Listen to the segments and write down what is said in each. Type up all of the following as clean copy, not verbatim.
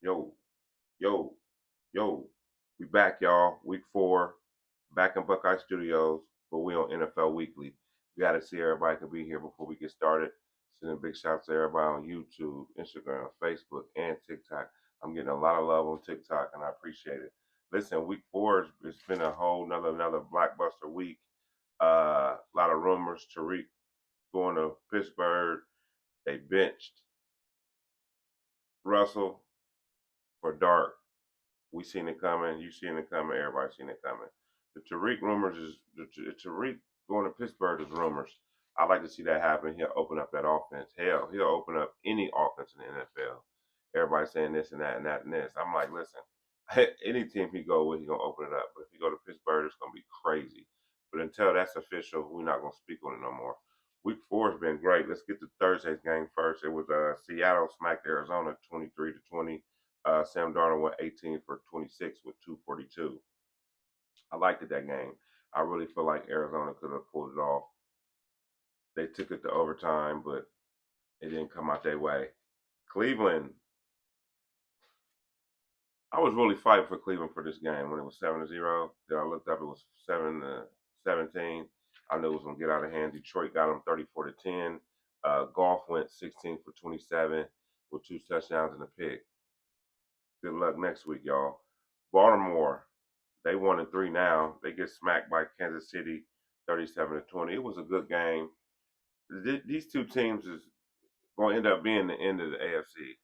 Yo, yo, yo. We back, y'all. Week 4. Back in Buckeye Studios, but we on NFL Weekly. We got to see everybody can be here before we get started. Sending big shouts to everybody on YouTube, Instagram, Facebook, and TikTok. I'm getting a lot of love on TikTok, and I appreciate it. Listen, week 4, it's been a whole another blockbuster week. A lot of rumors. Tariq going to Pittsburgh. They benched Russell for Dart. We seen it coming. You seen it coming. Everybody seen it coming. The Tariq rumors is the Tariq going to Pittsburgh is rumors. I'd like to see that happen. He'll open up that offense. Hell, he'll open up any offense in the NFL. Everybody saying this and that and that and this. I'm like, listen, any team he go with, he gonna open it up. But if he go to Pittsburgh, it's gonna be crazy. But until that's official, we're not gonna speak on it no more. Week 4 has been great. Let's get to Thursday's game first. It was Seattle smacked Arizona 23-20. Sam Darnold went 18 for 26 with 242. I liked it that game. I really feel like Arizona could have pulled it off. They took it to overtime, but it didn't come out their way. Cleveland, I was really fighting for Cleveland for this game when it was 7-0. Then I looked up, it was 7-17. I knew it was gonna get out of hand. Detroit got them 34-10. Goff went 16 for 27 with 2 touchdowns and a pick. Good luck next week, y'all. Baltimore, they 1-3 now. They get smacked by Kansas City 37-20. It was a good game. These two teams is going to end up being the end of the AFC,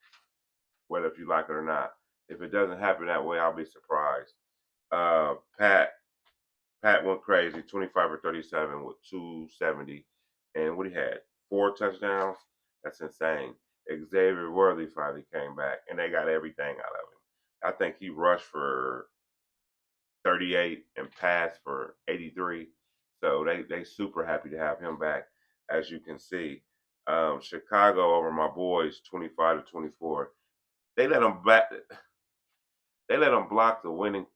whether if you like it or not. If it doesn't happen that way, I'll be surprised. Uh, Pat Pat went crazy, 25 for 37 with 270. And what he had? 4 touchdowns? That's insane. Xavier Worthy finally came back, and they got everything out of him. I think he rushed for 38 and passed for 83. So they super happy to have him back, as you can see. Chicago over my boys, 25-24. They let them back. They let them block the winning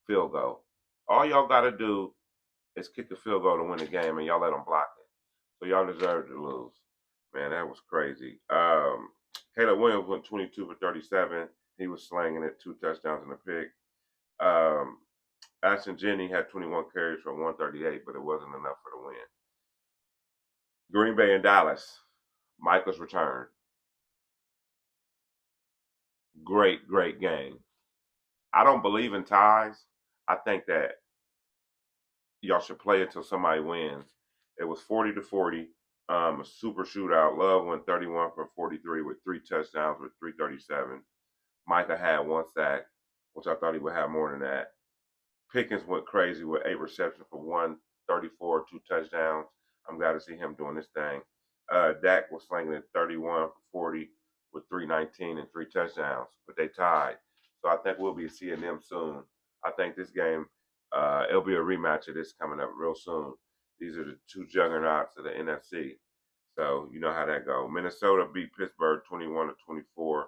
field goal. All y'all got to do is kick a field goal to win the game, and y'all let them block it. So y'all deserve to lose. Man, that was crazy. Caleb Williams went 22 for 37. He was slanging it, 2 touchdowns and a pick. Um, Ashton Jennings had 21 carries for 138, but it wasn't enough for the win. Green Bay and Dallas. Michael's return. Great game. I don't believe in ties. I think that y'all should play until somebody wins. It was 40-40, a super shootout. Love went 31 for 43 with 3 touchdowns with 337. Micah had 1 sack, which I thought he would have more than that. Pickens went crazy with 8 receptions for 134, 2 touchdowns. I'm glad to see him doing this thing. Dak was slinging it 31 for 40 with 319 and 3 touchdowns, but they tied. So I think we'll be seeing them soon. I think this game, it'll be a rematch of this coming up real soon. These are the two juggernauts of the NFC. So you know how that goes. Minnesota beat Pittsburgh 21-24.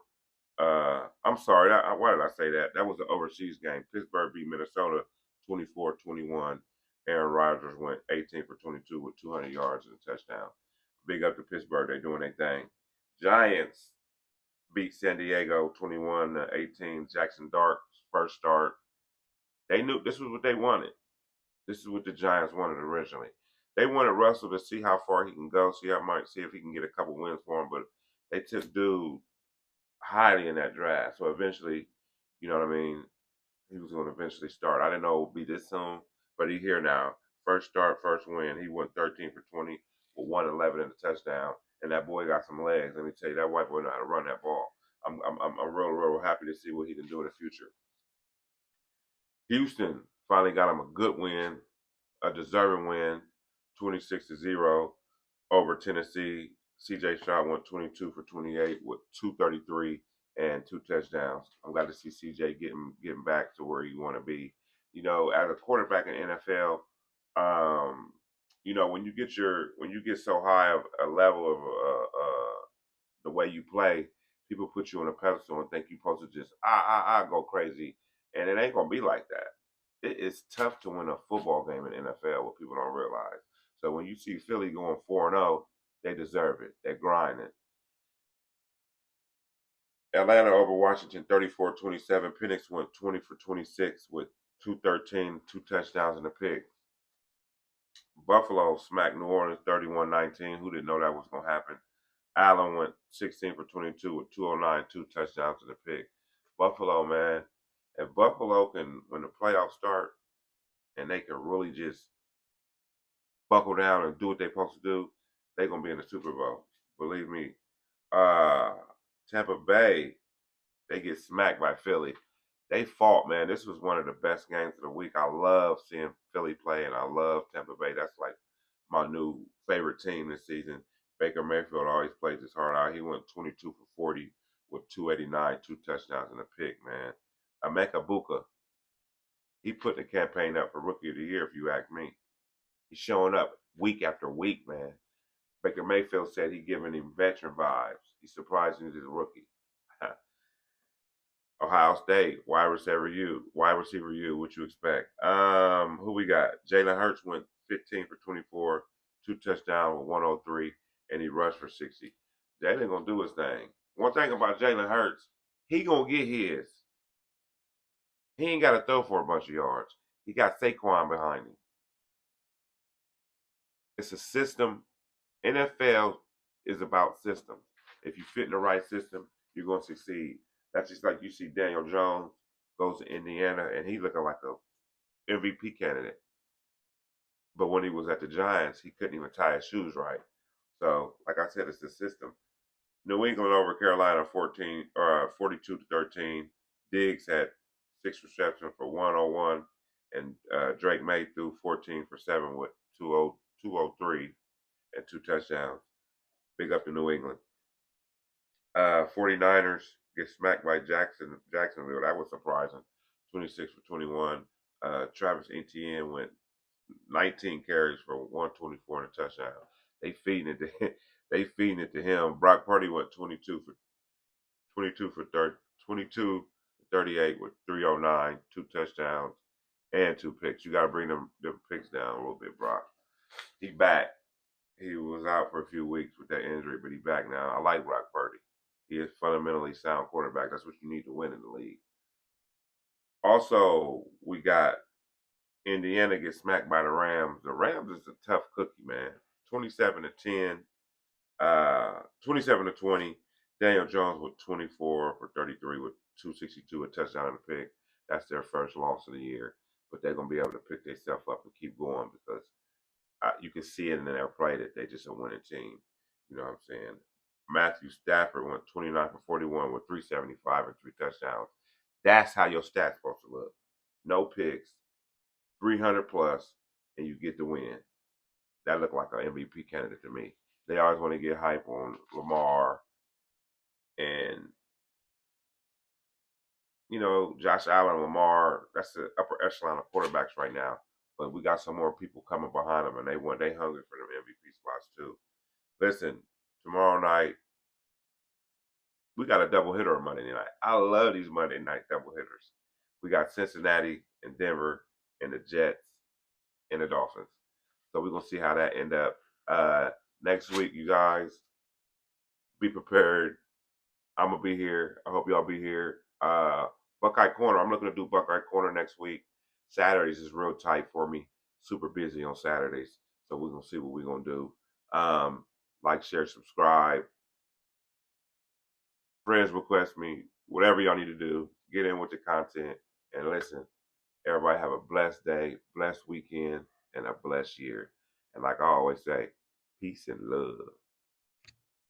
I'm sorry. Why did I say that? That was an overseas game. Pittsburgh beat Minnesota 24-21. Aaron Rodgers went 18 for 22 with 200 yards and a touchdown. Big up to Pittsburgh. They're doing their thing. Giants beat San Diego 21-18. Jackson Dart's first start. They knew this was what they wanted. This is what the Giants wanted originally. They wanted Russell to see how far he can go, see if he can get a couple wins for him. But they took dude highly in that draft. So eventually, you know what I mean, he was going to eventually start. I didn't know it would be this soon, but he's here now. First start, first win. He went 13 for 20 with 111 and a touchdown. And that boy got some legs. Let me tell you, that white boy know how to run that ball. I'm real happy to see what he can do in the future. Houston finally got him a good win, a deserving win, 26-0 over Tennessee. CJ Stroud went 22 for 28 with 233 and 2 touchdowns. I'm glad to see CJ getting back to where you want to be. You know, as a quarterback in the NFL, when you get so high of a level of the way you play, people put you on a pedestal and think you're supposed to just go crazy, and it ain't gonna be like that. It is tough to win a football game in the NFL. What people don't realize. So when you see Philly going 4-0, they deserve it. They're grinding. Atlanta over Washington 34-27. Penix went 20 for 26 with 213, 2 touchdowns and a pick. Buffalo smacked New Orleans 31-19. Who didn't know that was going to happen? Allen went 16 for 22 with 209, 2 touchdowns and a pick. Buffalo, man. If Buffalo can, when the playoffs start, and they can really just buckle down and do what they're supposed to do, they're going to be in the Super Bowl. Believe me. Uh, Tampa Bay, they get smacked by Philly. They fought, man. This was one of the best games of the week. I love seeing Philly play, and I love Tampa Bay. That's like my new favorite team this season. Baker Mayfield always plays his heart out. He went 22 for 40 with 289, 2 touchdowns and a pick, man. Emeka Buka, he put the campaign up for Rookie of the Year, if you ask me. He's showing up week after week, man. Baker Mayfield said he's giving him veteran vibes. He's surprising as a rookie. Ohio State, wide receiver you, what you expect? Who we got? Jalen Hurts went 15 for 24, 2 touchdowns with 103, and he rushed for 60. Jalen gonna do his thing. One thing about Jalen Hurts, he gonna get his. He ain't got to throw for a bunch of yards. He got Saquon behind him. It's a system. NFL is about systems. If you fit in the right system, you're gonna succeed. That's just like you see Daniel Jones goes to Indiana and he looking like a MVP candidate. But when he was at the Giants, he couldn't even tie his shoes right. So, like I said, it's the system. New England over Carolina 42-13. Diggs had 6 receptions for 101, and Drake May threw 14 for 7 with 203 and 2 touchdowns. Big up to New England. 49ers get smacked by Jacksonville. That was surprising. 26 for 21. Travis Etienne went 19 carries for 124 and a touchdown. They feeding it to they feeding it to him. Brock Purdy went 22 for 22 38 with 309, 2 touchdowns and 2 picks. You got to bring them picks down a little bit, Brock. He back. He was out for a few weeks with that injury, but he back now. I like Brock Purdy. He is fundamentally sound quarterback. That's what you need to win in the league. Also, we got Indiana get smacked by the Rams. The Rams is a tough cookie, man. 27-10, 27-20. Daniel Jones with 24 for 33 with 262, a touchdown and a pick. That's their first loss of the year, but they're gonna be able to pick themselves up and keep going because you can see it in their play that they just a winning team. You know what I'm saying? Matthew Stafford went 29 for 41 with 375 and 3 touchdowns. That's how your stats supposed to look. No picks, 300 plus, and you get the win. That looked like an MVP candidate to me. They always want to get hype on Lamar and Josh Allen, Lamar. That's the upper echelon of quarterbacks right now. But we got some more people coming behind them, and they hungry for them MVP spots too. Listen, tomorrow night we got a double hitter on Monday night. I love these Monday night double hitters. We got Cincinnati and Denver and the Jets and the Dolphins. So we're gonna see how that end up. Next week, you guys be prepared. I'm gonna be here. I hope y'all be here. Buckeye Corner. I'm looking to do Buckeye Corner next week. Saturdays is real tight for me. Super busy on Saturdays. So we're gonna see what we're gonna do. Like, share, subscribe. Friends request me. Whatever y'all need to do, get in with the content and listen. Everybody have a blessed day, blessed weekend, and a blessed year. And like I always say, peace and love.